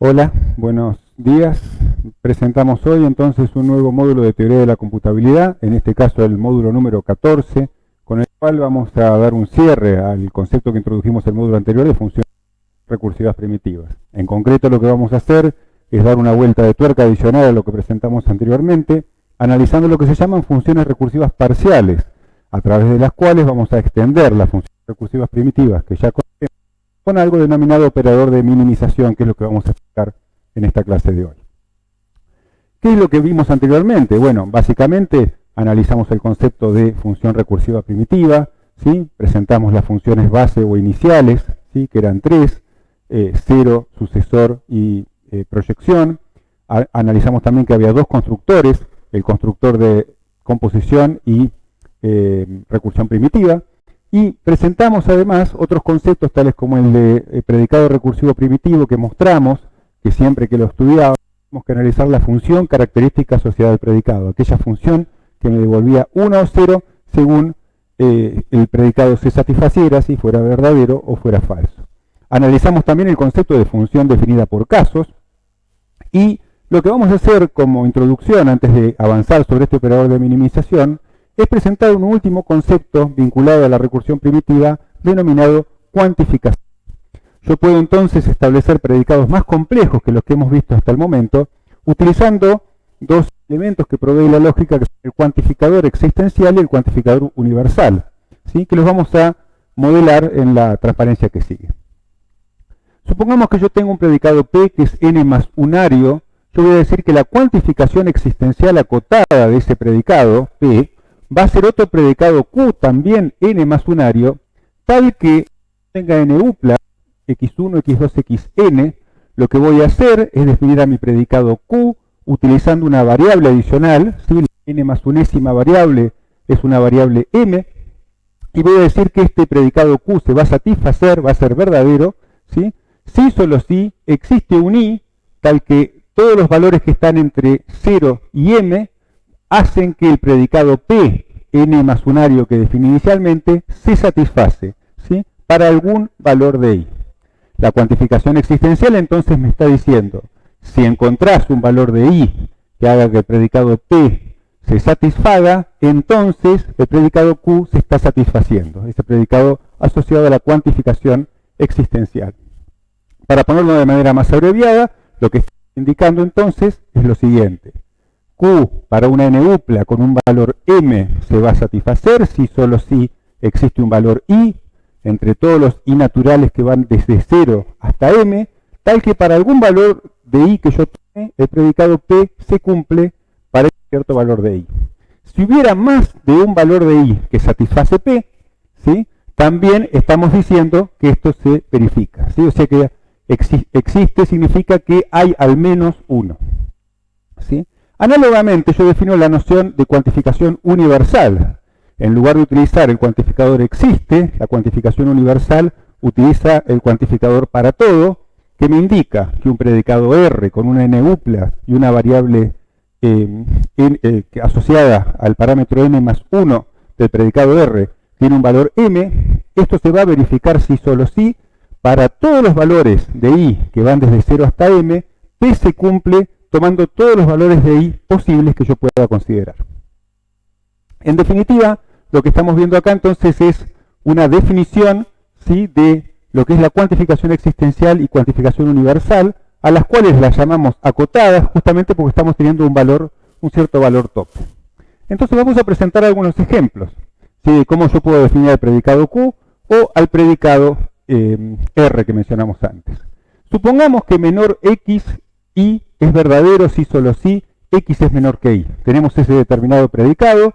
Hola, buenos días. Presentamos hoy entonces un nuevo módulo de teoría de la computabilidad, en este caso el módulo número 14, con el cual vamos a dar un cierre al concepto que introdujimos en el módulo anterior de funciones recursivas primitivas. En concreto lo que vamos a hacer es dar una vuelta de tuerca adicional a lo que presentamos anteriormente, analizando lo que se llaman funciones recursivas parciales, a través de las cuales vamos a extender las funciones recursivas primitivas que ya conocemos con algo denominado operador de minimización, que es lo que vamos a explicar en esta clase de hoy. ¿Qué es lo que vimos anteriormente? Bueno, básicamente analizamos el concepto de función recursiva primitiva, ¿sí? Presentamos las funciones base o iniciales, ¿sí? Que eran tres, cero, sucesor y proyección. Analizamos también que había dos constructores, el constructor de composición y recursión primitiva. Y presentamos además otros conceptos tales como el de predicado recursivo primitivo, que mostramos que siempre que lo estudiábamos tenemos que analizar la función característica asociada al predicado, aquella función que me devolvía 1 o 0 según el predicado se satisfaciera, si fuera verdadero o fuera falso. Analizamos también el concepto de función definida por casos, y lo que vamos a hacer como introducción antes de avanzar sobre este operador de minimización es presentar un último concepto vinculado a la recursión primitiva denominado cuantificación. Yo puedo entonces establecer predicados más complejos que los que hemos visto hasta el momento, utilizando dos elementos que provee la lógica, que son el cuantificador existencial y el cuantificador universal, ¿sí? Que los vamos a modelar en la transparencia que sigue. Supongamos que yo tengo un predicado P que es n más unario. Yo voy a decir que la cuantificación existencial acotada de ese predicado P va a ser otro predicado Q, también n más unario, tal que tenga n upla, x1, x2, xn. Lo que voy a hacer es definir a mi predicado Q utilizando una variable adicional, ¿sí? La n más unésima variable es una variable m, y voy a decir que este predicado Q se va a satisfacer, va a ser verdadero, ¿sí? Si solo si existe un i, tal que todos los valores que están entre 0 y m hacen que el predicado P, n más unario que definí inicialmente, se satisface, ¿sí? Para algún valor de i. La cuantificación existencial entonces me está diciendo, si encontrás un valor de i que haga que el predicado P se satisfaga, entonces el predicado Q se está satisfaciendo, ese predicado asociado a la cuantificación existencial. Para ponerlo de manera más abreviada, lo que está indicando entonces es lo siguiente. Q para una n upla con un valor m se va a satisfacer si solo si existe un valor i entre todos los i naturales que van desde 0 hasta m, tal que para algún valor de i que yo tome, el predicado P se cumple para cierto valor de i. Si hubiera más de un valor de i que satisface P, ¿sí? También estamos diciendo que esto se verifica, ¿sí? O sea que existe significa que hay al menos uno, ¿sí? Análogamente, yo defino la noción de cuantificación universal. En lugar de utilizar el cuantificador existe, la cuantificación universal utiliza el cuantificador para todo, que me indica que un predicado R con una n upla y una variable asociada al parámetro n más 1 del predicado R tiene un valor m. Esto se va a verificar si solo si para todos los valores de i que van desde 0 hasta m, P se cumple tomando todos los valores de i posibles que yo pueda considerar. En definitiva, lo que estamos viendo acá entonces es una definición, ¿sí? De lo que es la cuantificación existencial y cuantificación universal, a las cuales las llamamos acotadas justamente porque estamos teniendo un cierto valor tope. Entonces vamos a presentar algunos ejemplos, ¿sí? De cómo yo puedo definir al predicado Q o al predicado R que mencionamos antes. Supongamos que menor x y es verdadero si solo si x es menor que y. Tenemos ese determinado predicado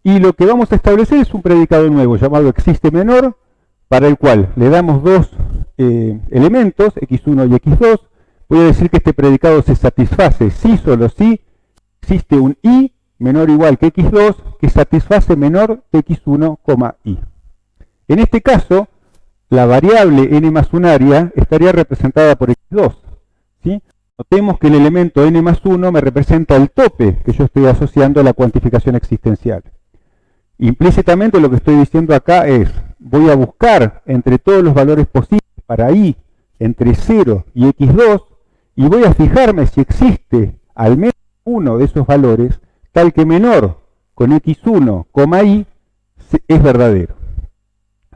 y lo que vamos a establecer es un predicado nuevo llamado existe menor, para el cual le damos dos elementos, x1 y x2. Voy a decir que este predicado se satisface si solo si existe un i menor o igual que x2 que satisface menor de x1, i. En este caso, la variable n más unaria estaría representada por x2, ¿sí? Notemos que el elemento n más 1 me representa el tope que yo estoy asociando a la cuantificación existencial. Implícitamente lo que estoy diciendo acá es, voy a buscar entre todos los valores posibles para i entre 0 y x2, y voy a fijarme si existe al menos uno de esos valores tal que menor con x1, y es verdadero.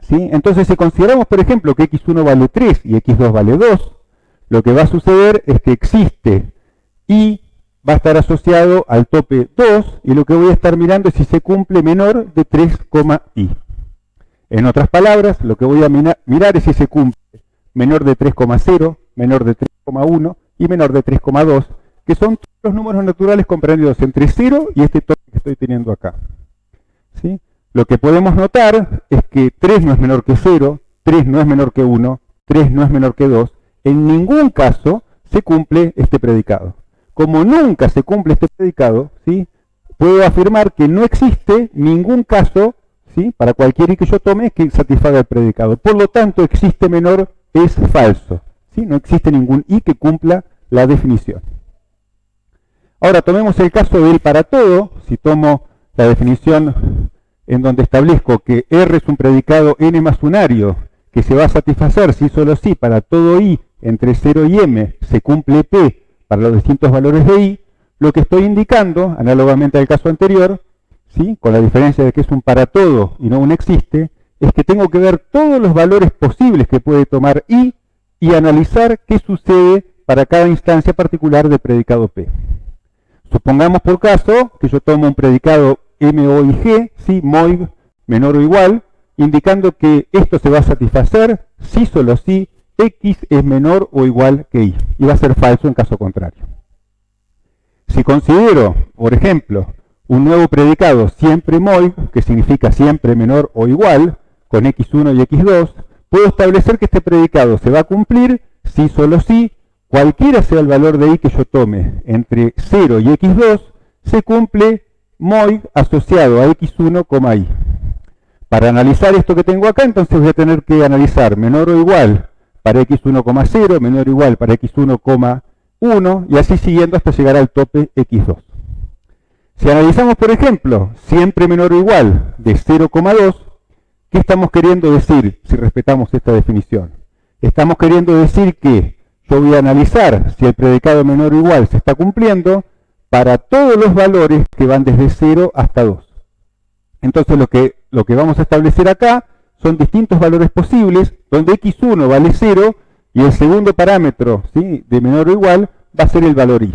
¿Sí? Entonces, si consideramos, por ejemplo, que x1 vale 3 y x2 vale 2, lo que va a suceder es que existe y va a estar asociado al tope 2, y lo que voy a estar mirando es si se cumple menor de 3, y. En otras palabras, lo que voy a mirar es si se cumple menor de 3,0, menor de 3,1 y menor de 3,2, que son todos los números naturales comprendidos entre 0 y este tope que estoy teniendo acá. ¿Sí? Lo que podemos notar es que 3 no es menor que 0, 3 no es menor que 1, 3 no es menor que 2. En ningún caso se cumple este predicado. Como nunca se cumple este predicado, ¿sí?, puedo afirmar que no existe ningún caso, ¿sí?, para cualquier i que yo tome que satisfaga el predicado. Por lo tanto, existe menor es falso. ¿Sí? No existe ningún i que cumpla la definición. Ahora tomemos el caso del para todo. Si tomo la definición en donde establezco que R es un predicado n más unario que se va a satisfacer si solo si para todo i entre 0 y m se cumple P para los distintos valores de i, lo que estoy indicando, análogamente al caso anterior, ¿sí?, con la diferencia de que es un para todo y no un existe, es que tengo que ver todos los valores posibles que puede tomar i y analizar qué sucede para cada instancia particular del predicado P. Supongamos por caso que yo tomo un predicado M, O y G, ¿sí?, MOIG menor o igual, indicando que esto se va a satisfacer si solo si X es menor o igual que Y, y va a ser falso en caso contrario. Si considero, por ejemplo, un nuevo predicado siempre MOIG, que significa siempre menor o igual, con X1 y X2, puedo establecer que este predicado se va a cumplir si solo si cualquiera sea el valor de I que yo tome entre 0 y X2, se cumple MOIG asociado a X1, I. Para analizar esto que tengo acá, entonces voy a tener que analizar menor o igual para X1,0, menor o igual para X1,1, y así siguiendo hasta llegar al tope X2. Si analizamos, por ejemplo, siempre menor o igual de 0,2, ¿qué estamos queriendo decir si respetamos esta definición? Estamos queriendo decir que yo voy a analizar si el predicado menor o igual se está cumpliendo para todos los valores que van desde 0 hasta 2. Entonces lo que vamos a establecer acá son distintos valores posibles, donde x1 vale 0 y el segundo parámetro, ¿sí?, de menor o igual va a ser el valor i.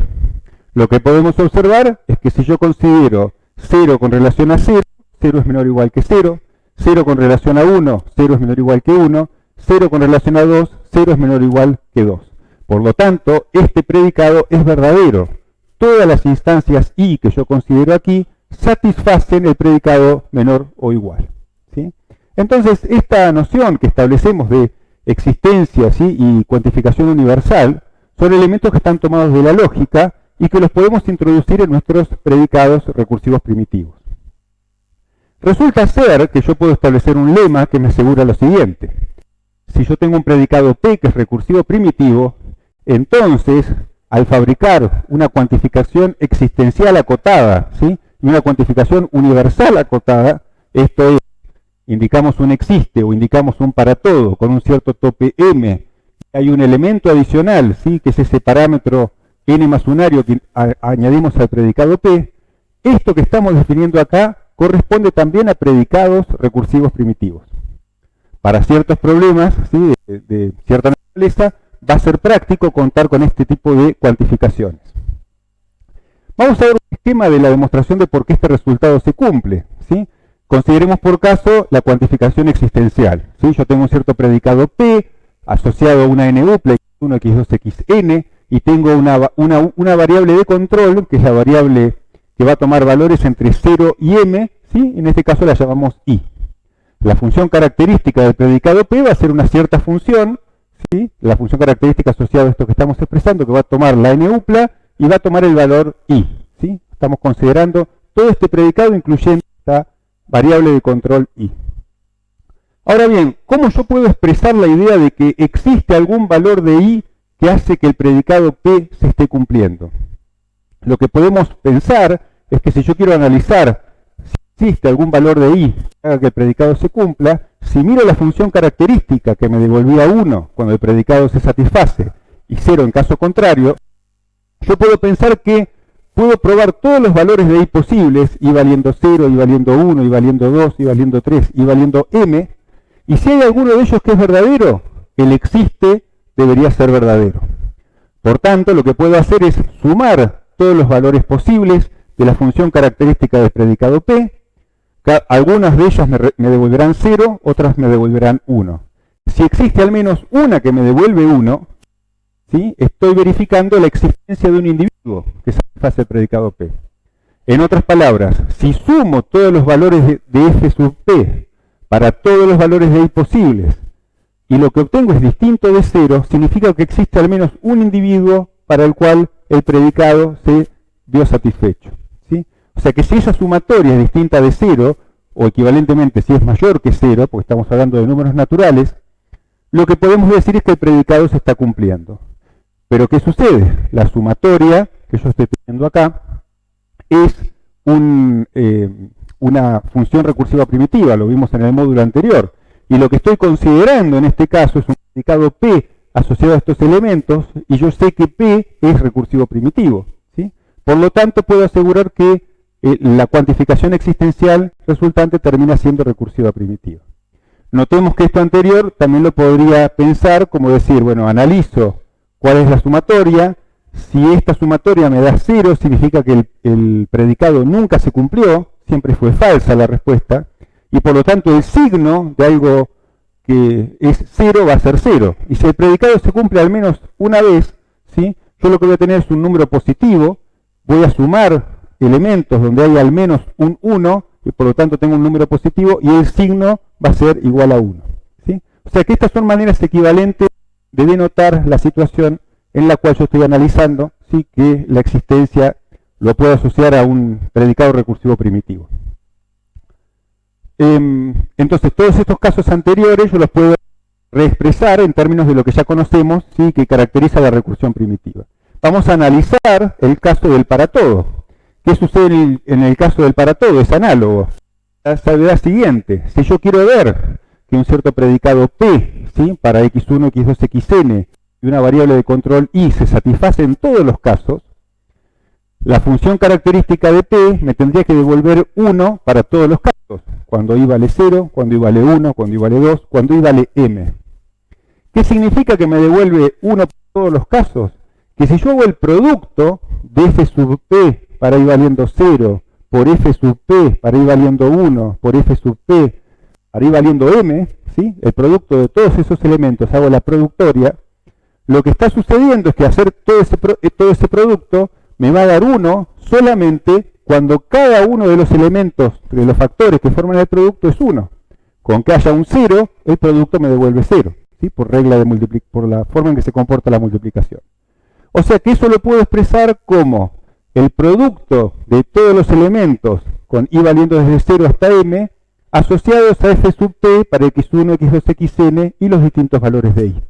Lo que podemos observar es que si yo considero 0 con relación a 0, 0 es menor o igual que 0, 0 con relación a 1, 0 es menor o igual que 1, 0 con relación a 2, 0 es menor o igual que 2. Por lo tanto, este predicado es verdadero. Todas las instancias i que yo considero aquí satisfacen el predicado menor o igual. ¿Sí? Entonces, esta noción que establecemos de existencia, ¿sí?, y cuantificación universal son elementos que están tomados de la lógica y que los podemos introducir en nuestros predicados recursivos primitivos. Resulta ser que yo puedo establecer un lema que me asegura lo siguiente. Si yo tengo un predicado P que es recursivo primitivo, entonces, al fabricar una cuantificación existencial acotada, ¿sí?, y una cuantificación universal acotada, esto es, indicamos un existe o indicamos un para todo con un cierto tope m, hay un elemento adicional, ¿sí?, que es ese parámetro n más unario que añadimos al predicado P, esto que estamos definiendo acá corresponde también a predicados recursivos primitivos. Para ciertos problemas, ¿sí?, de cierta naturaleza, va a ser práctico contar con este tipo de cuantificaciones. Vamos a ver un esquema de la demostración de por qué este resultado se cumple, ¿sí? Consideremos por caso la cuantificación existencial, ¿sí? Yo tengo un cierto predicado P asociado a una n-upla x1, x2, xn, y tengo una variable de control, que es la variable que va a tomar valores entre 0 y m, ¿sí? En este caso la llamamos i. La función característica del predicado P va a ser una cierta función, ¿sí?, la función característica asociada a esto que estamos expresando, que va a tomar la n-upla y va a tomar el valor i. ¿Sí? Estamos considerando todo este predicado incluyendo esta variable de control i. Ahora bien, ¿cómo yo puedo expresar la idea de que existe algún valor de i que hace que el predicado P se esté cumpliendo? Lo que podemos pensar es que si yo quiero analizar si existe algún valor de i que haga que el predicado se cumpla, si miro la función característica que me devolvía 1 cuando el predicado se satisface y 0 en caso contrario, yo puedo pensar que puedo probar todos los valores de i posibles, i valiendo 0, i valiendo 1, i valiendo 2, i valiendo 3, i valiendo m, y si hay alguno de ellos que es verdadero, el existe debería ser verdadero. Por tanto, lo que puedo hacer es sumar todos los valores posibles de la función característica del predicado P. Algunas de ellas me devolverán 0, otras me devolverán 1. Si existe al menos una que me devuelve 1, ¿sí?, estoy verificando la existencia de un individuo que satisface el predicado P. En otras palabras, si sumo todos los valores de f sub P para todos los valores de i posibles, y lo que obtengo es distinto de 0, significa que existe al menos un individuo para el cual el predicado se vio satisfecho, ¿sí? O sea que si esa sumatoria es distinta de 0, o equivalentemente si es mayor que 0, porque estamos hablando de números naturales, lo que podemos decir es que el predicado se está cumpliendo. Pero ¿qué sucede? La sumatoria que yo estoy teniendo acá es una función recursiva primitiva, lo vimos en el módulo anterior. Y lo que estoy considerando en este caso es un predicado P asociado a estos elementos, y yo sé que P es recursivo primitivo, ¿sí? Por lo tanto, puedo asegurar que la cuantificación existencial resultante termina siendo recursiva primitiva. Notemos que esto anterior también lo podría pensar como decir, bueno, analizo cuál es la sumatoria. Si esta sumatoria me da 0, significa que el predicado nunca se cumplió, siempre fue falsa la respuesta, y por lo tanto el signo de algo que es 0 va a ser 0. Y si el predicado se cumple al menos una vez, ¿sí?, yo lo que voy a tener es un número positivo, voy a sumar elementos donde hay al menos un 1, y por lo tanto tengo un número positivo, y el signo va a ser igual a 1. ¿Sí? O sea que estas son maneras equivalentes de denotar la situación en la cual yo estoy analizando, ¿sí?, que la existencia lo puedo asociar a un predicado recursivo primitivo. Entonces, todos estos casos anteriores yo los puedo reexpresar en términos de lo que ya conocemos, ¿sí?, que caracteriza la recursión primitiva. Vamos a analizar el caso del para todo. ¿Qué sucede en el caso del para todo? Es análogo. La salvedad siguiente: si yo quiero ver que un cierto predicado P, ¿sí?, para x1, x2, xn y una variable de control i se satisface en todos los casos, la función característica de P me tendría que devolver 1 para todos los casos, cuando i vale 0, cuando i vale 1, cuando i vale 2, cuando i vale m. ¿Qué significa que me devuelve 1 para todos los casos? Que si yo hago el producto de f sub P para i valiendo 0, por f sub P para i valiendo 1, por f sub P para i valiendo m, ¿sí?, el producto de todos esos elementos, hago la productoria, lo que está sucediendo es que hacer todo ese producto me va a dar 1 solamente cuando cada uno de los elementos, de los factores que forman el producto es 1. Con que haya un 0, el producto me devuelve 0, ¿sí?, por la forma en que se comporta la multiplicación. O sea que eso lo puedo expresar como el producto de todos los elementos con i valiendo desde 0 hasta m, asociados a f sub t para x1, x2, xn y los distintos valores de i.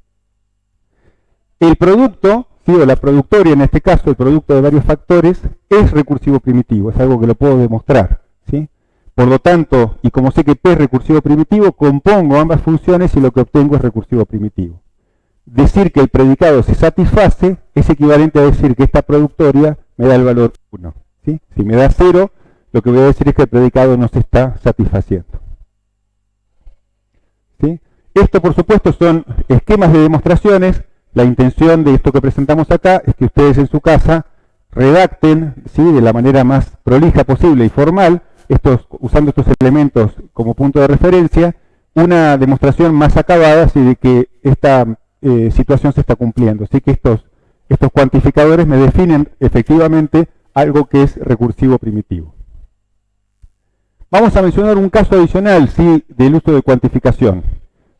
El producto, ¿sí?, o la productoria en este caso, el producto de varios factores, es recursivo primitivo, es algo que lo puedo demostrar, ¿sí? Por lo tanto, y como sé que P es recursivo primitivo, compongo ambas funciones y lo que obtengo es recursivo primitivo. Decir que el predicado se satisface es equivalente a decir que esta productoria me da el valor 1, ¿sí? Si me da 0, lo que voy a decir es que el predicado no se está satisfaciendo, ¿sí? Esto, por supuesto, son esquemas de demostraciones. La intención de esto que presentamos acá es que ustedes en su casa redacten, ¿sí?, de la manera más prolija posible y formal, usando estos elementos como punto de referencia, una demostración más acabada, ¿sí?, de que esta situación se está cumpliendo. Así que estos cuantificadores me definen efectivamente algo que es recursivo primitivo. Vamos a mencionar un caso adicional, ¿sí?, del uso de cuantificación.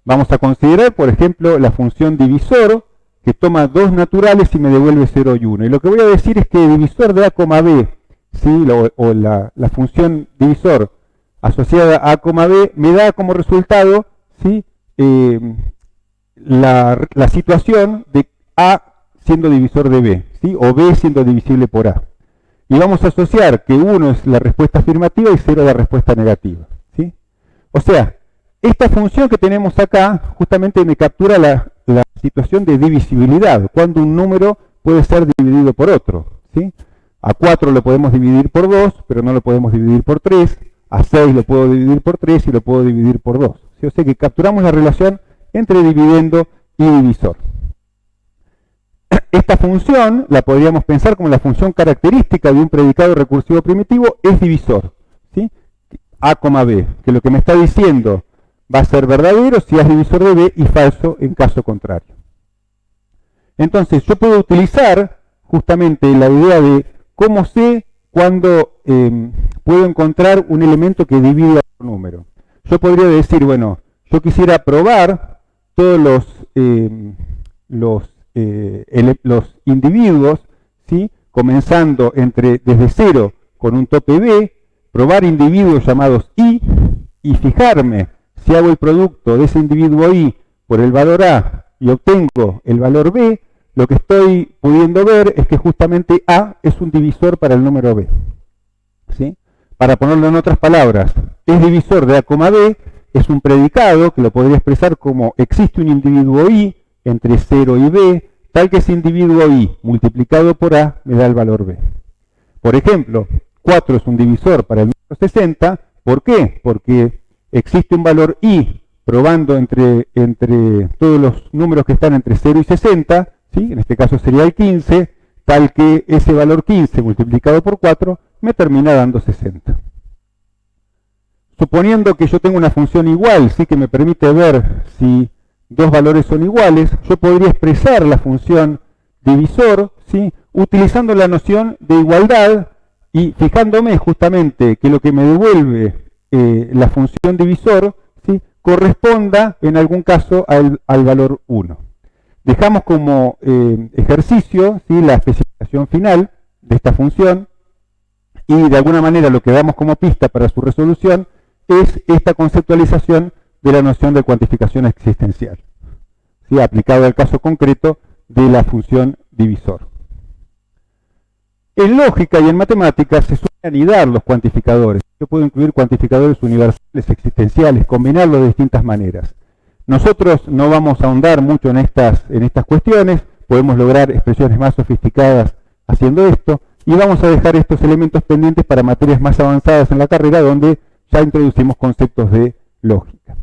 Vamos a considerar, por ejemplo, la función divisor, que toma dos naturales y me devuelve 0 y 1. Y lo que voy a decir es que el divisor de a, b, ¿sí?, la función divisor asociada a a, b, me da como resultado, ¿sí?, la situación de a siendo divisor de b, ¿sí?, o b siendo divisible por a. Y vamos a asociar que 1 es la respuesta afirmativa y 0 la respuesta negativa, ¿sí? O sea, esta función que tenemos acá justamente me captura la situación de divisibilidad, cuando un número puede ser dividido por otro, ¿sí? A 4 lo podemos dividir por 2, pero no lo podemos dividir por 3. A 6 lo puedo dividir por 3 y lo puedo dividir por 2. ¿Sí? O sea que capturamos la relación entre dividendo y divisor. Esta función la podríamos pensar como la función característica de un predicado recursivo primitivo es divisor, ¿sí? A, B, que lo que me está diciendo va a ser verdadero si es divisor de B y falso en caso contrario. Entonces yo puedo utilizar justamente la idea de cómo sé cuándo puedo encontrar un elemento que divide a otro número. Yo podría decir, bueno, yo quisiera probar todos los individuos, ¿sí? Comenzando desde 0 con un tope B, probar individuos llamados I y fijarme si hago el producto de ese individuo I por el valor A y obtengo el valor B, lo que estoy pudiendo ver es que justamente A es un divisor para el número B. ¿Sí? Para ponerlo en otras palabras, es divisor de A, B, es un predicado que lo podría expresar como existe un individuo I entre 0 y B, tal que ese individuo I multiplicado por A me da el valor B. Por ejemplo, 4 es un divisor para el número 60, ¿por qué? Porque existe un valor I probando entre todos los números que están entre 0 y 60, ¿sí? En este caso sería el 15, tal que ese valor 15 multiplicado por 4 me termina dando 60. Suponiendo que yo tengo una función igual, ¿sí? Que me permite ver si dos valores son iguales, yo podría expresar la función divisor, ¿sí? Utilizando la noción de igualdad y fijándome justamente que lo que me devuelve la función divisor, ¿sí? Corresponda en algún caso al valor 1. Dejamos como ejercicio, ¿sí? La especificación final de esta función y de alguna manera lo que damos como pista para su resolución es esta conceptualización de la noción de cuantificación existencial, ¿sí? Aplicado al caso concreto de la función divisor. En lógica y en matemáticas se suelen anidar los cuantificadores. Yo puedo incluir cuantificadores universales existenciales, combinarlos de distintas maneras. Nosotros no vamos a ahondar mucho en estas cuestiones, podemos lograr expresiones más sofisticadas haciendo esto, y vamos a dejar estos elementos pendientes para materias más avanzadas en la carrera, donde ya introducimos conceptos de lógica.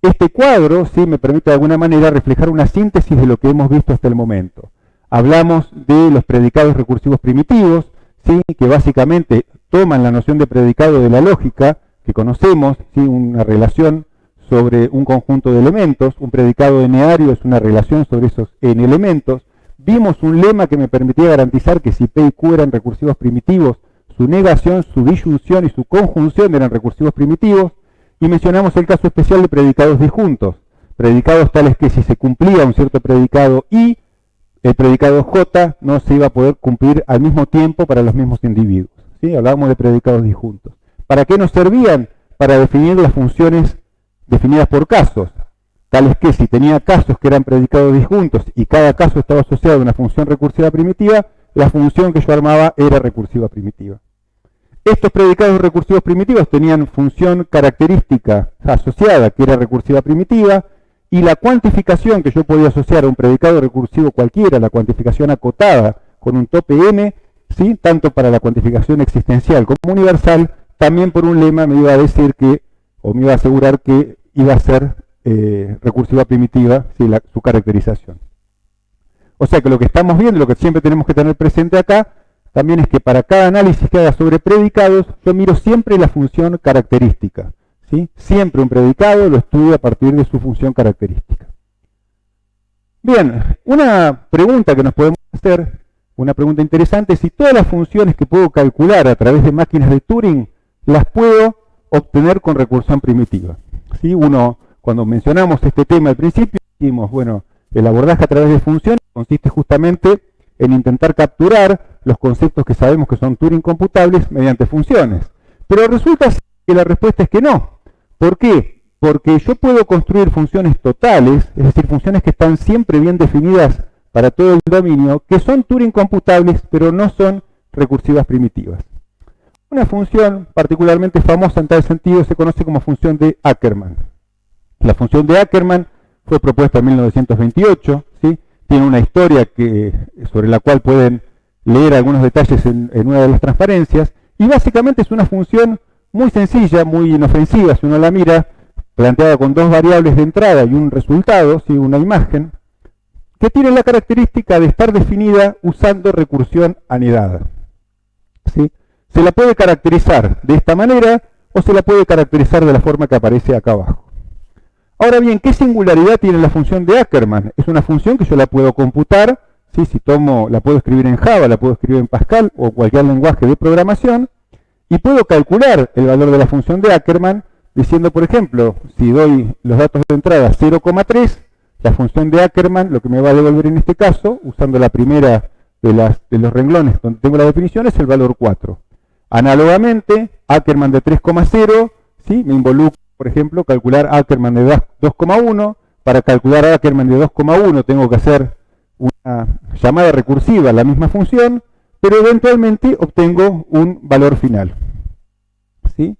Este cuadro sí me permite de alguna manera reflejar una síntesis de lo que hemos visto hasta el momento. Hablamos de los predicados recursivos primitivos, ¿sí? Que básicamente toman la noción de predicado de la lógica, que conocemos, ¿sí? Una relación sobre un conjunto de elementos. Un predicado eneario es una relación sobre esos n elementos. Vimos un lema que me permitía garantizar que si P y Q eran recursivos primitivos, su negación, su disyunción y su conjunción eran recursivos primitivos. Y mencionamos el caso especial de predicados disjuntos. Predicados tales que si se cumplía un cierto predicado I, el predicado J no se iba a poder cumplir al mismo tiempo para los mismos individuos, ¿sí? Hablábamos de predicados disjuntos. ¿Para qué nos servían? Para definir las funciones definidas por casos, tales que si tenía casos que eran predicados disjuntos y cada caso estaba asociado a una función recursiva primitiva, la función que yo armaba era recursiva primitiva. Estos predicados recursivos primitivos tenían función característica asociada, que era recursiva primitiva, y la cuantificación que yo podía asociar a un predicado recursivo cualquiera, la cuantificación acotada con un tope n, ¿sí? Tanto para la cuantificación existencial como universal, también por un lema me iba a decir que, o me iba a asegurar que iba a ser recursiva primitiva, ¿sí? Su caracterización. O sea que lo que estamos viendo, lo que siempre tenemos que tener presente acá, también es que para cada análisis que haga sobre predicados, yo miro siempre la función característica. ¿Sí? Siempre un predicado lo estudio a partir de su función característica. Bien, una pregunta que nos podemos hacer, una pregunta interesante, es si todas las funciones que puedo calcular a través de máquinas de Turing, las puedo obtener con recursión primitiva. ¿Sí? Cuando mencionamos este tema al principio, dijimos, bueno, el abordaje a través de funciones consiste justamente en intentar capturar los conceptos que sabemos que son Turing computables mediante funciones. Pero resulta que la respuesta es que no. ¿Por qué? Porque yo puedo construir funciones totales, es decir, funciones que están siempre bien definidas para todo el dominio, que son Turing computables, pero no son recursivas primitivas. Una función particularmente famosa en tal sentido se conoce como función de Ackermann. La función de Ackermann fue propuesta en 1928, ¿sí? Tiene una historia sobre la cual pueden leer algunos detalles en una de las transparencias, y básicamente es una función muy sencilla, muy inofensiva, si uno la mira, planteada con dos variables de entrada y un resultado, ¿sí? Una imagen, que tiene la característica de estar definida usando recursión anidada, ¿sí? Se la puede caracterizar de esta manera o se la puede caracterizar de la forma que aparece acá abajo. Ahora bien, ¿qué singularidad tiene la función de Ackermann? Es una función que yo la puedo computar, ¿sí? Si la puedo escribir en Java, la puedo escribir en Pascal o cualquier lenguaje de programación, y puedo calcular el valor de la función de Ackermann diciendo, por ejemplo, si doy los datos de entrada 0,3, la función de Ackermann lo que me va a devolver en este caso, usando la primera de los renglones donde tengo la definición, es el valor 4. Análogamente, Ackermann de 3,0, ¿sí? Me involucra, por ejemplo, calcular Ackermann de 2,1. Para calcular Ackermann de 2,1 tengo que hacer una llamada recursiva a la misma función, pero eventualmente obtengo un valor final, ¿sí?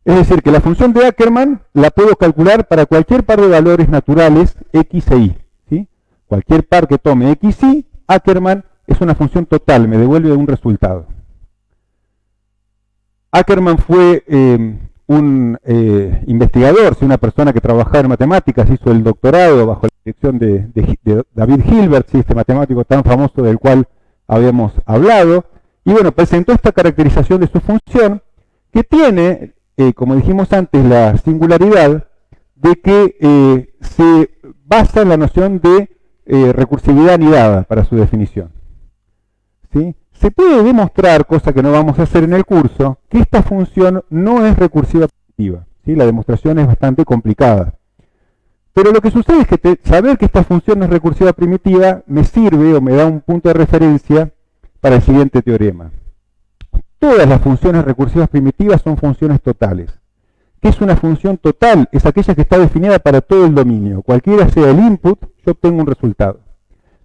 Es decir, que la función de Ackermann la puedo calcular para cualquier par de valores naturales x e y, ¿sí? Cualquier par que tome x y y, Ackermann es una función total, me devuelve un resultado. Ackermann fue un investigador, una persona que trabajaba en matemáticas, hizo el doctorado bajo la dirección de David Hilbert, ¿sí? Este matemático tan famoso del cual habíamos hablado, y bueno, presentó esta caracterización de su función, que tiene, como dijimos antes, la singularidad de que se basa en la noción de recursividad anidada para su definición, ¿sí? Se puede demostrar, cosa que no vamos a hacer en el curso, que esta función no es recursiva primitiva, ¿sí? La demostración es bastante complicada. Pero lo que sucede es que saber que esta función no es recursiva primitiva me sirve o me da un punto de referencia para el siguiente teorema. Todas las funciones recursivas primitivas son funciones totales. ¿Qué es una función total? Es aquella que está definida para todo el dominio. Cualquiera sea el input, yo obtengo un resultado.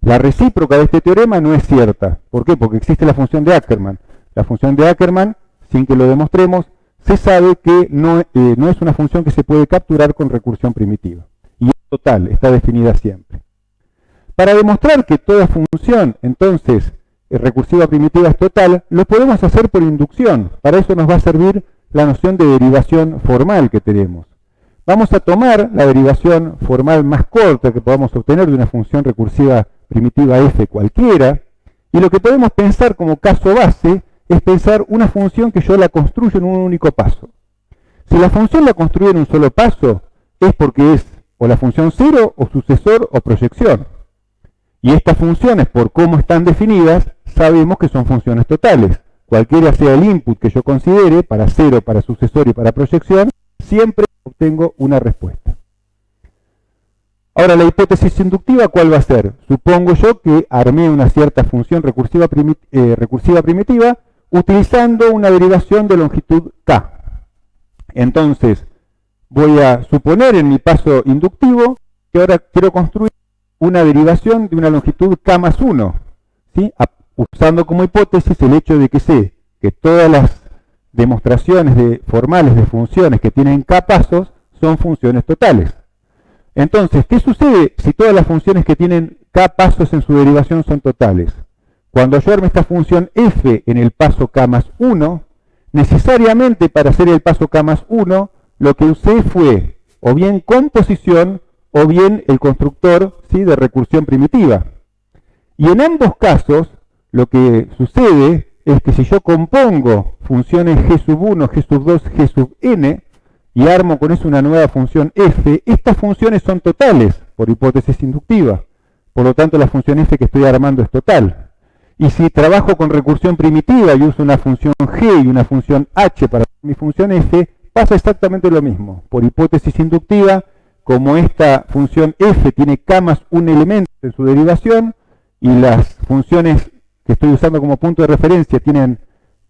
La recíproca de este teorema no es cierta. ¿Por qué? Porque existe la función de Ackermann. La función de Ackermann, sin que lo demostremos, se sabe que no es una función que se puede capturar con recursión primitiva. Y es total, está definida siempre. Para demostrar que toda función, entonces, recursiva primitiva es total, lo podemos hacer por inducción. Para eso nos va a servir la noción de derivación formal que tenemos. Vamos a tomar la derivación formal más corta que podamos obtener de una función recursiva primitiva f cualquiera, y lo que podemos pensar como caso base es pensar una función que yo la construyo en un único paso. Si la función la construyo en un solo paso, es porque es o la función cero, o sucesor, o proyección. Y estas funciones, por cómo están definidas, sabemos que son funciones totales. Cualquiera sea el input que yo considere, para cero, para sucesor y para proyección, siempre obtengo una respuesta. Ahora, la hipótesis inductiva, ¿cuál va a ser? Supongo yo que armé una cierta función recursiva primitiva utilizando una derivación de longitud k. Entonces, voy a suponer en mi paso inductivo que ahora quiero construir una derivación de una longitud k más 1, ¿sí? Usando como hipótesis el hecho de que sé que todas las demostraciones formales de funciones que tienen k pasos son funciones totales. Entonces, ¿qué sucede si todas las funciones que tienen k pasos en su derivación son totales? Cuando yo arme esta función f en el paso k más 1, necesariamente para hacer el paso k más 1, lo que usé fue o bien composición o bien el constructor, ¿sí? De recursión primitiva. Y en ambos casos, lo que sucede es que si yo compongo funciones g sub 1, g sub 2, g sub n, y armo con eso una nueva función f, estas funciones son totales, por hipótesis inductiva. Por lo tanto, la función f que estoy armando es total. Y si trabajo con recursión primitiva y uso una función g y una función h para mi función f, pasa exactamente lo mismo. Por hipótesis inductiva, como esta función f tiene k más un elemento en su derivación, y las funciones que estoy usando como punto de referencia tienen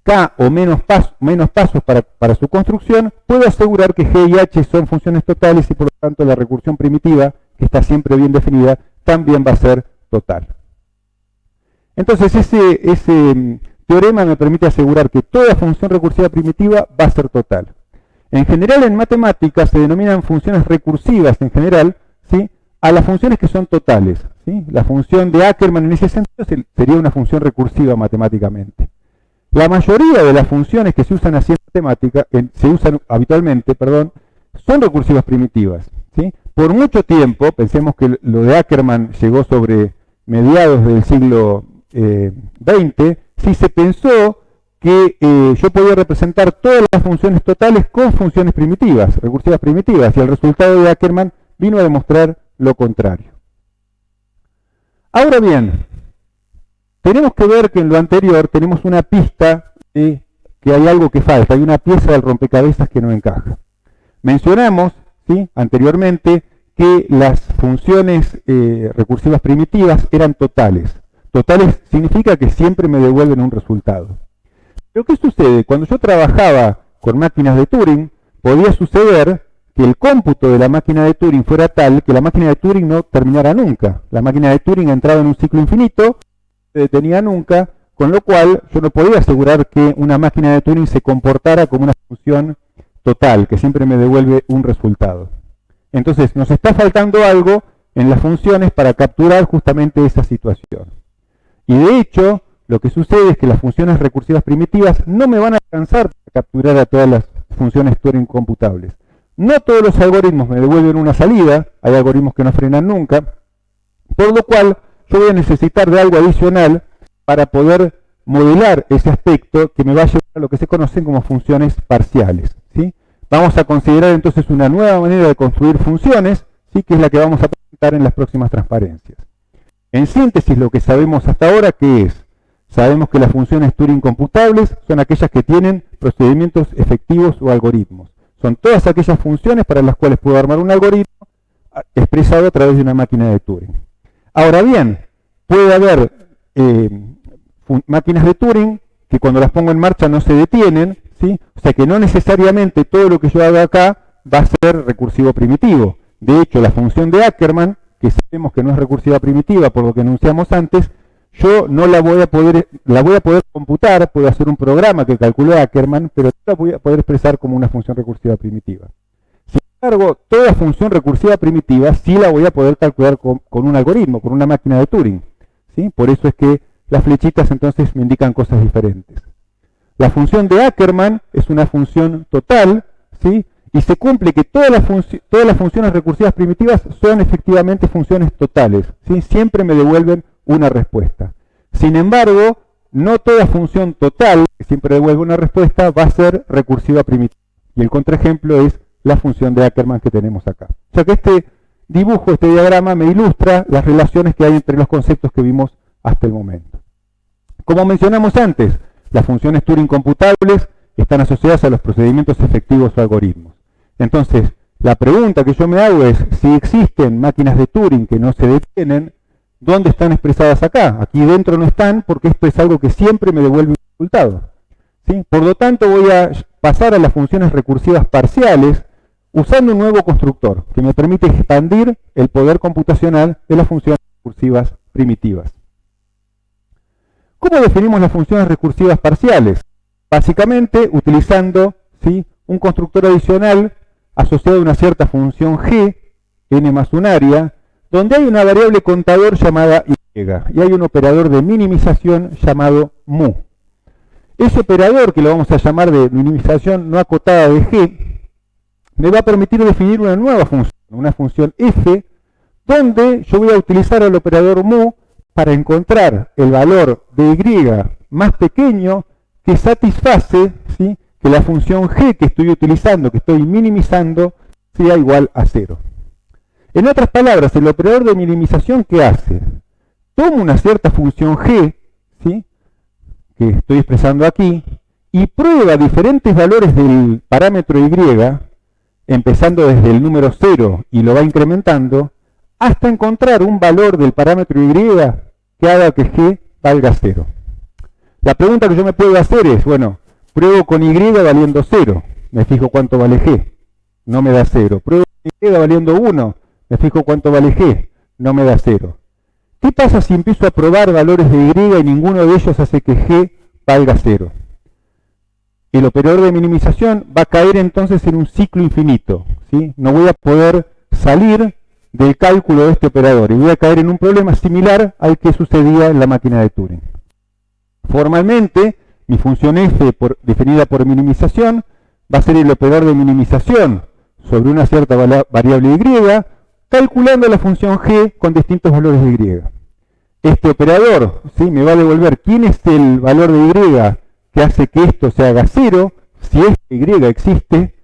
k o menos pasos para su construcción, puedo asegurar que g y h son funciones totales y por lo tanto la recursión primitiva, que está siempre bien definida, también va a ser total. Entonces ese teorema me permite asegurar que toda función recursiva primitiva va a ser total. En general en matemáticas se denominan funciones recursivas en general, ¿sí? a las funciones que son totales, ¿sí? La función de Ackermann en ese sentido sería una función recursiva matemáticamente. La mayoría de las funciones que se usan así en matemática, se usan habitualmente, son recursivas primitivas, ¿sí? Por mucho tiempo, pensemos que lo de Ackermann llegó sobre mediados del siglo XX, sí se pensó que yo podía representar todas las funciones totales con funciones primitivas, recursivas primitivas, y el resultado de Ackermann vino a demostrar lo contrario. Ahora bien, tenemos que ver que en lo anterior tenemos una pista de que hay algo que falta, hay una pieza del rompecabezas que no encaja. Mencionamos, ¿sí?, anteriormente que las funciones recursivas primitivas eran totales. Totales significa que siempre me devuelven un resultado. Pero ¿qué sucede? Cuando yo trabajaba con máquinas de Turing, podía suceder que el cómputo de la máquina de Turing fuera tal que la máquina de Turing no terminara nunca. La máquina de Turing entraba en un ciclo infinito, se detenía nunca, con lo cual yo no podía asegurar que una máquina de Turing se comportara como una función total, que siempre me devuelve un resultado. Entonces, nos está faltando algo en las funciones para capturar justamente esa situación. Y de hecho, lo que sucede es que las funciones recursivas primitivas no me van a alcanzar para capturar a todas las funciones Turing computables. No todos los algoritmos me devuelven una salida, hay algoritmos que no frenan nunca, por lo cual yo voy a necesitar de algo adicional para poder modelar ese aspecto que me va a llevar a lo que se conocen como funciones parciales, ¿sí? Vamos a considerar entonces una nueva manera de construir funciones, ¿sí?, que es la que vamos a presentar en las próximas transparencias. En síntesis, lo que sabemos hasta ahora, ¿qué es? Sabemos que las funciones Turing computables son aquellas que tienen procedimientos efectivos o algoritmos. Son todas aquellas funciones para las cuales puedo armar un algoritmo expresado a través de una máquina de Turing. Ahora bien, puede haber máquinas de Turing que cuando las pongo en marcha no se detienen, ¿sí? O sea que no necesariamente todo lo que yo haga acá va a ser recursivo primitivo. De hecho, la función de Ackermann, que sabemos que no es recursiva primitiva por lo que enunciamos antes, yo no la voy a poder computar, puedo hacer un programa que calcule Ackermann, pero no la voy a poder expresar como una función recursiva primitiva. Sin embargo, toda función recursiva primitiva sí la voy a poder calcular con un algoritmo, con una máquina de Turing, ¿sí? Por eso es que las flechitas entonces me indican cosas diferentes. La función de Ackermann es una función total, ¿sí?, y se cumple que todas las funciones recursivas primitivas son efectivamente funciones totales, ¿sí? Siempre me devuelven una respuesta. Sin embargo, no toda función total, que siempre devuelve una respuesta, va a ser recursiva primitiva. Y el contraejemplo es la función de Ackermann que tenemos acá. O sea que este dibujo, este diagrama, me ilustra las relaciones que hay entre los conceptos que vimos hasta el momento. Como mencionamos antes, las funciones Turing computables están asociadas a los procedimientos efectivos o algoritmos. Entonces, la pregunta que yo me hago es, si existen máquinas de Turing que no se detienen, ¿dónde están expresadas acá? Aquí dentro no están porque esto es algo que siempre me devuelve un resultado, ¿sí? Por lo tanto, voy a pasar a las funciones recursivas parciales usando un nuevo constructor que me permite expandir el poder computacional de las funciones recursivas primitivas. ¿Cómo definimos las funciones recursivas parciales? Básicamente utilizando, ¿sí?, un constructor adicional asociado a una cierta función g, n más un área, donde hay una variable contador llamada y, y hay un operador de minimización llamado mu. Ese operador, que lo vamos a llamar de minimización no acotada de g, me va a permitir definir una nueva función, una función f, donde yo voy a utilizar el operador mu para encontrar el valor de y más pequeño que satisface, ¿sí?, que la función g que estoy utilizando, que estoy minimizando, sea igual a 0. En otras palabras, el operador de minimización, ¿qué hace? Toma una cierta función g, ¿sí?, que estoy expresando aquí, y prueba diferentes valores del parámetro y, empezando desde el número 0 y lo va incrementando, hasta encontrar un valor del parámetro y que haga que g valga 0. La pregunta que yo me puedo hacer es, bueno, pruebo con y valiendo 0, me fijo cuánto vale g, no me da 0. Pruebo con y valiendo 1, me fijo cuánto vale g, no me da 0. ¿Qué pasa si empiezo a probar valores de y y ninguno de ellos hace que g valga 0? El operador de minimización va a caer entonces en un ciclo infinito, ¿sí? No voy a poder salir del cálculo de este operador y voy a caer en un problema similar al que sucedía en la máquina de Turing. Formalmente, mi función f definida por minimización va a ser el operador de minimización sobre una cierta variable y, calculando la función g con distintos valores de y. Este operador, ¿sí?, me va a devolver quién es el valor de y que hace que esto se haga 0, si este y existe,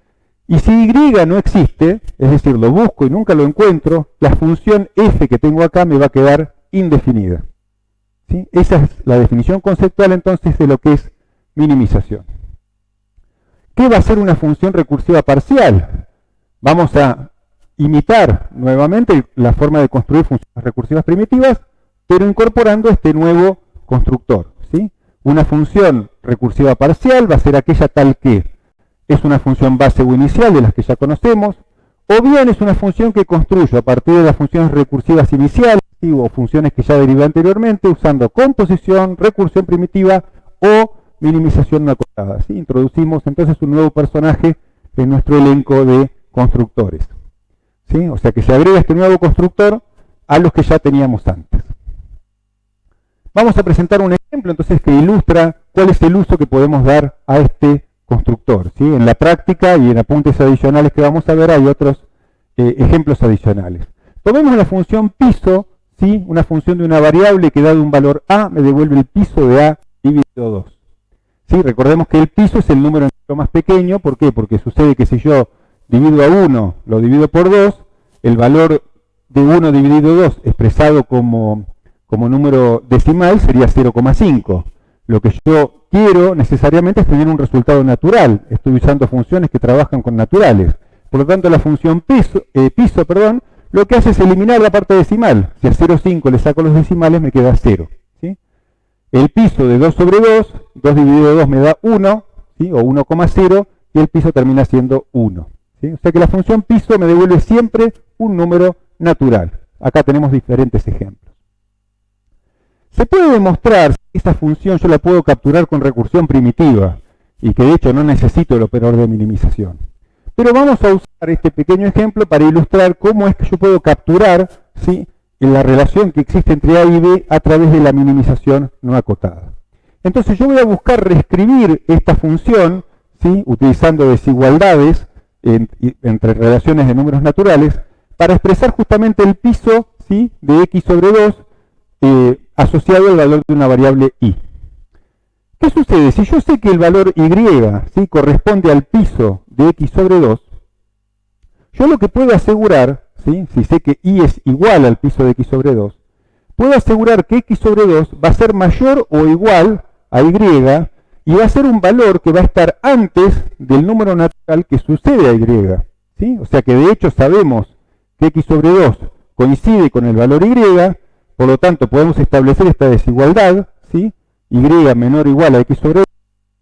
y si y no existe, es decir, lo busco y nunca lo encuentro, la función f que tengo acá me va a quedar indefinida. ¿Sí? Esa es la definición conceptual entonces de lo que es minimización. ¿Qué va a ser una función recursiva parcial? Vamos a imitar nuevamente la forma de construir funciones recursivas primitivas, pero incorporando este nuevo constructor. ¿Sí? Una función recursiva parcial va a ser aquella tal que es una función base o inicial de las que ya conocemos, o bien es una función que construyo a partir de las funciones recursivas iniciales, ¿sí?, o funciones que ya derivé anteriormente, usando composición, recursión primitiva o minimización no acotada. ¿Sí? Introducimos entonces un nuevo personaje en nuestro elenco de constructores. ¿Sí? O sea que se agrega este nuevo constructor a los que ya teníamos antes. Vamos a presentar un ejemplo entonces que ilustra cuál es el uso que podemos dar a este constructor. ¿Sí? En la práctica y en apuntes adicionales que vamos a ver hay otros ejemplos adicionales. Tomemos la función piso, ¿sí?, una función de una variable que dado un valor a me devuelve el piso de a dividido 2. ¿Sí? Recordemos que el piso es el número entero más pequeño. ¿Por qué? Porque sucede que si yo divido a 1, lo divido por 2, el valor de 1 dividido 2 expresado como número decimal sería 0,5. Lo que yo quiero necesariamente es tener un resultado natural. Estoy usando funciones que trabajan con naturales. Por lo tanto, la función piso, lo que hace es eliminar la parte decimal. Si a 0,5 le saco los decimales, me queda 0. ¿Sí? El piso de 2 sobre 2, 2 dividido 2 me da 1, ¿sí?, o 1,0, y el piso termina siendo 1. ¿Sí? O sea que la función piso me devuelve siempre un número natural. Acá tenemos diferentes ejemplos. Se puede demostrar que esta función yo la puedo capturar con recursión primitiva y que de hecho no necesito el operador de minimización. Pero vamos a usar este pequeño ejemplo para ilustrar cómo es que yo puedo capturar, ¿sí?, en la relación que existe entre A y B a través de la minimización no acotada. Entonces yo voy a buscar reescribir esta función, ¿sí?, utilizando desigualdades entre relaciones de números naturales para expresar justamente el piso, ¿sí?, de x sobre 2 asociado al valor de una variable y. ¿Qué sucede? Si yo sé que el valor y, ¿sí?, corresponde al piso de x sobre 2, yo lo que puedo asegurar, ¿sí?, si sé que y es igual al piso de x sobre 2, puedo asegurar que x sobre 2 va a ser mayor o igual a y va a ser un valor que va a estar antes del número natural que sucede a y. ¿Sí? O sea que de hecho sabemos que x sobre 2 coincide con el valor y, por lo tanto podemos establecer esta desigualdad, ¿sí?, y menor o igual a x sobre 2,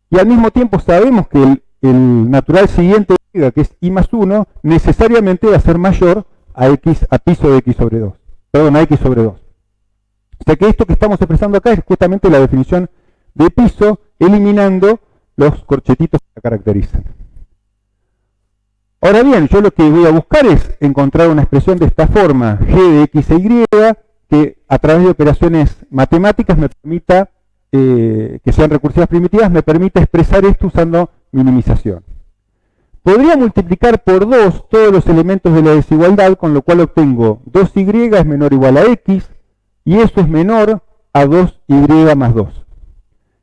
y al mismo tiempo sabemos que el natural siguiente de y, que es y más 1, necesariamente va a ser mayor a piso de x sobre 2. Perdón, a x sobre 2. O sea que esto que estamos expresando acá es justamente la definición de piso, eliminando los corchetitos que la caracterizan. Ahora bien, yo lo que voy a buscar es encontrar una expresión de esta forma, g de x e y, que a través de operaciones matemáticas me permita, que sean recursivas primitivas, me permita expresar esto usando minimización. Podría multiplicar por 2 todos los elementos de la desigualdad, con lo cual obtengo 2y es menor o igual a x, y eso es menor a 2y más 2.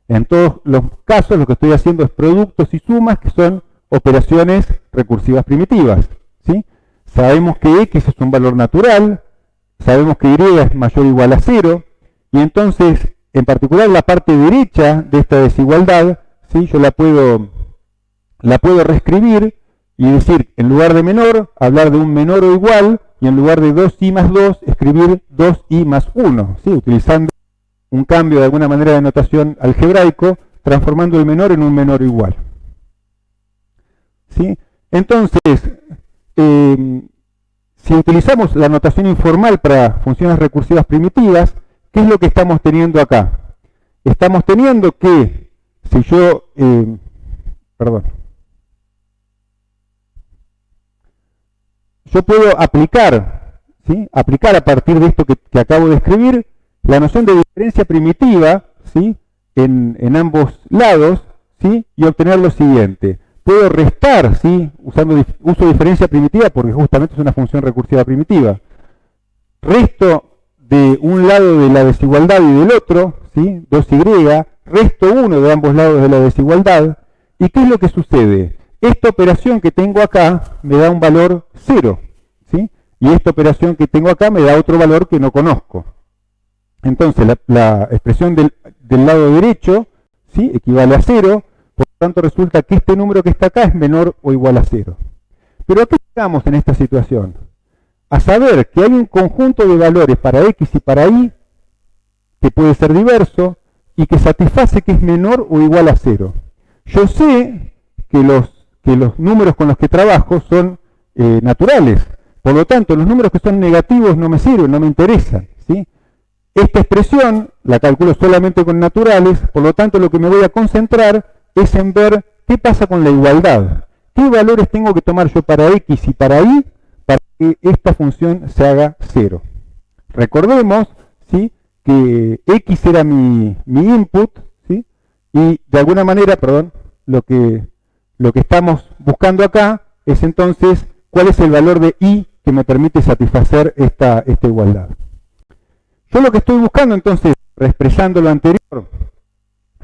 En todos los casos lo que estoy haciendo es productos y sumas, que son operaciones recursivas primitivas. ¿Sí? Sabemos que x es un valor natural, sabemos que y es mayor o igual a 0, y entonces, en particular, la parte derecha de esta desigualdad, ¿sí?, yo la puedo reescribir y decir, en lugar de menor, hablar de un menor o igual, y en lugar de 2i más 2, escribir 2i más 1, ¿sí?, utilizando un cambio de alguna manera de notación algebraico, transformando el menor en un menor o igual. ¿Sí? Entonces, si utilizamos la notación informal para funciones recursivas primitivas, ¿qué es lo que estamos teniendo acá? Estamos teniendo que, si yo, yo puedo aplicar, ¿sí? Aplicar a partir de esto que acabo de escribir la noción de diferencia primitiva, ¿sí? en ambos lados, ¿sí? Y obtener lo siguiente. Puedo restar, ¿sí? Uso diferencia primitiva porque justamente es una función recursiva primitiva. Resto de un lado de la desigualdad y del otro, ¿sí? 2y, resto 1 de ambos lados de la desigualdad. ¿Y qué es lo que sucede? Esta operación que tengo acá me da un valor 0, ¿sí? Y esta operación que tengo acá me da otro valor que no conozco. Entonces la expresión del lado derecho, ¿sí? Equivale a 0, por lo tanto resulta que este número que está acá es menor o igual a 0. ¿Pero a qué llegamos en esta situación? A saber que hay un conjunto de valores para x y para y que puede ser diverso y que satisface que es menor o igual a 0. Yo sé que los números con los que trabajo son naturales. Por lo tanto, los números que son negativos no me sirven, no me interesan, ¿sí? Esta expresión la calculo solamente con naturales, por lo tanto lo que me voy a concentrar es en ver qué pasa con la igualdad. ¿Qué valores tengo que tomar yo para x y para y para que esta función se haga 0? Recordemos, ¿sí? Que x era mi input, ¿sí? Y de alguna manera, lo que estamos buscando acá es entonces cuál es el valor de y que me permite satisfacer esta igualdad. Yo lo que estoy buscando entonces, reexpresando lo anterior,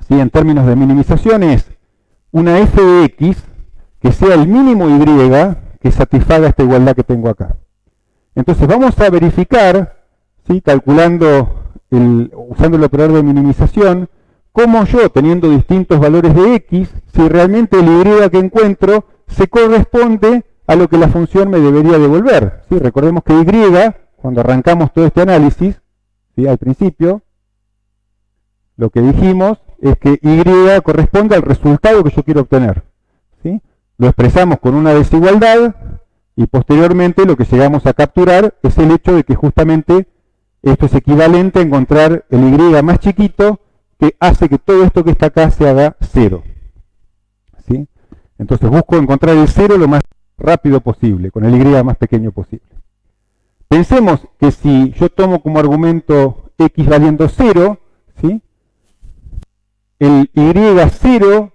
¿sí? En términos de minimización, es una f de x que sea el mínimo y que satisfaga esta igualdad que tengo acá. Entonces vamos a verificar, ¿sí? Usando el operador de minimización, cómo yo, teniendo distintos valores de x, si realmente el y que encuentro se corresponde a lo que la función me debería devolver, ¿sí? Recordemos que y, cuando arrancamos todo este análisis, ¿sí? Al principio, lo que dijimos es que y corresponde al resultado que yo quiero obtener, ¿sí? Lo expresamos con una desigualdad y posteriormente lo que llegamos a capturar es el hecho de que justamente esto es equivalente a encontrar el y más chiquito que hace que todo esto que está acá se haga 0, ¿sí? Entonces busco encontrar el 0 lo más rápido posible, con el y más pequeño posible. Pensemos que si yo tomo como argumento x valiendo 0, ¿sí? El y0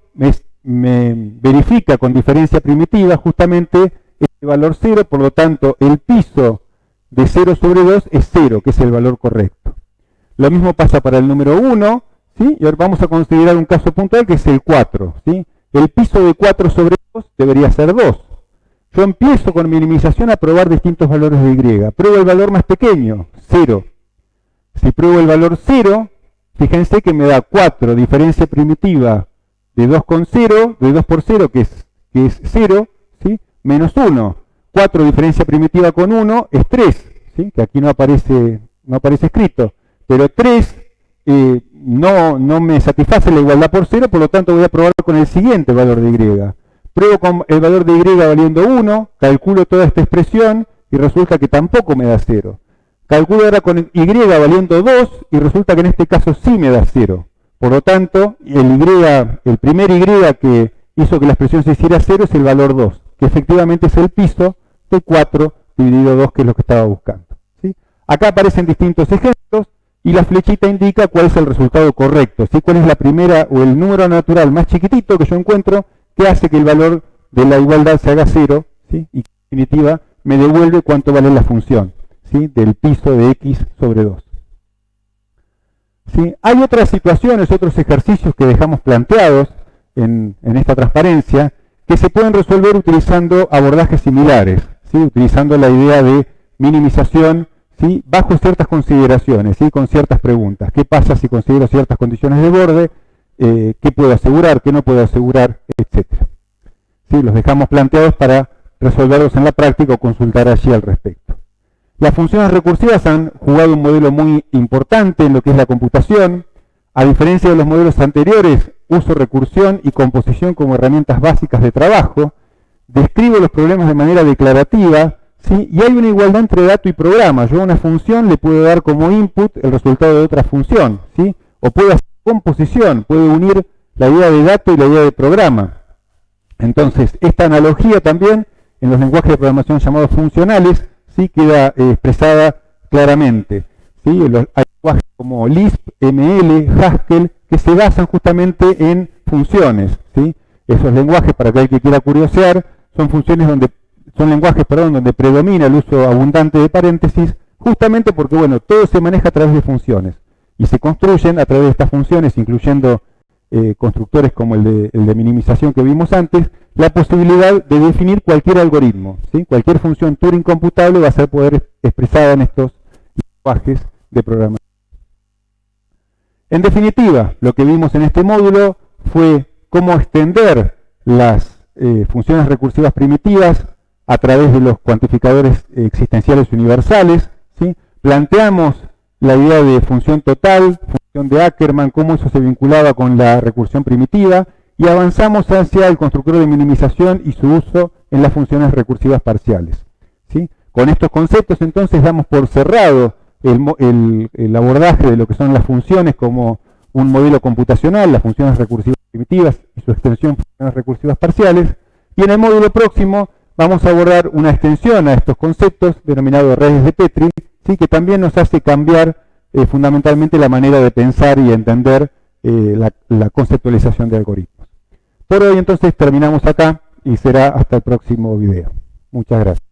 me verifica con diferencia primitiva justamente este valor 0, por lo tanto el piso de 0 sobre 2 es 0, que es el valor correcto. Lo mismo pasa para el número 1, ¿sí? Y ahora vamos a considerar un caso puntual que es el 4, ¿sí? El piso de 4 sobre 2 debería ser 2. Yo empiezo con minimización a probar distintos valores de y. Pruebo el valor más pequeño, 0. Si pruebo el valor 0, fíjense que me da 4, diferencia primitiva de 2 con 0, de 2 por 0, que es 0, ¿sí? Menos 1. 4, diferencia primitiva con 1, es 3, ¿sí? Que aquí no aparece escrito. Pero 3 no me satisface la igualdad por 0, por lo tanto voy a probar con el siguiente valor de y. Pruebo con el valor de y valiendo 1, calculo toda esta expresión y resulta que tampoco me da 0. Calculo ahora con y valiendo 2 y resulta que en este caso sí me da 0. Por lo tanto, el primer y que hizo que la expresión se hiciera 0 es el valor 2, que efectivamente es el piso de 4 dividido 2, que es lo que estaba buscando, ¿sí? Acá aparecen distintos ejemplos y la flechita indica cuál es el resultado correcto, ¿sí? Cuál es la primera o el número natural más chiquitito que yo encuentro que hace que el valor de la igualdad se haga 0, ¿sí? Y en definitiva me devuelve cuánto vale la función, ¿sí? Del piso de x sobre 2. ¿Sí? Hay otras situaciones, otros ejercicios que dejamos planteados en esta transparencia que se pueden resolver utilizando abordajes similares, ¿sí? Utilizando la idea de minimización, ¿sí? Bajo ciertas consideraciones, ¿sí? Con ciertas preguntas. ¿Qué pasa si considero ciertas condiciones de borde? ¿Qué puedo asegurar? ¿Qué no puedo asegurar? Etcétera. ¿Sí? Los dejamos planteados para resolverlos en la práctica o consultar allí al respecto. Las funciones recursivas han jugado un modelo muy importante en lo que es la computación. A diferencia de los modelos anteriores, uso recursión y composición como herramientas básicas de trabajo. Describo los problemas de manera declarativa, ¿sí? Y hay una igualdad entre dato y programa. Yo a una función le puedo dar como input el resultado de otra función, ¿sí? O puedo hacer composición, puedo unir la idea de dato y la idea de programa. Entonces, esta analogía también en los lenguajes de programación llamados funcionales ¿sí? Queda expresada claramente. ¿Sí? Hay lenguajes como Lisp, ML, Haskell, que se basan justamente en funciones. ¿Sí? Esos lenguajes, para aquel que quiera curiosear, son lenguajes donde predomina el uso abundante de paréntesis, justamente porque, bueno, todo se maneja a través de funciones y se construyen a través de estas funciones, incluyendo constructores como el de minimización que vimos antes, la posibilidad de definir cualquier algoritmo. ¿Sí? Cualquier función Turing computable va a ser poder expresada en estos lenguajes de programación. En definitiva, lo que vimos en este módulo fue cómo extender las funciones recursivas primitivas a través de los cuantificadores existenciales universales. ¿Sí? Planteamos la idea de función total, función de Ackermann, cómo eso se vinculaba con la recursión primitiva, y avanzamos hacia el constructor de minimización y su uso en las funciones recursivas parciales. ¿Sí? Con estos conceptos, entonces, damos por cerrado el abordaje de lo que son las funciones como un modelo computacional, las funciones recursivas primitivas y su extensión funciones recursivas parciales, y en el módulo próximo vamos a abordar una extensión a estos conceptos denominado redes de Petri, ¿sí? Que también nos hace cambiar fundamentalmente la manera de pensar y entender la conceptualización de algoritmos. Por hoy entonces terminamos acá y será hasta el próximo video. Muchas gracias.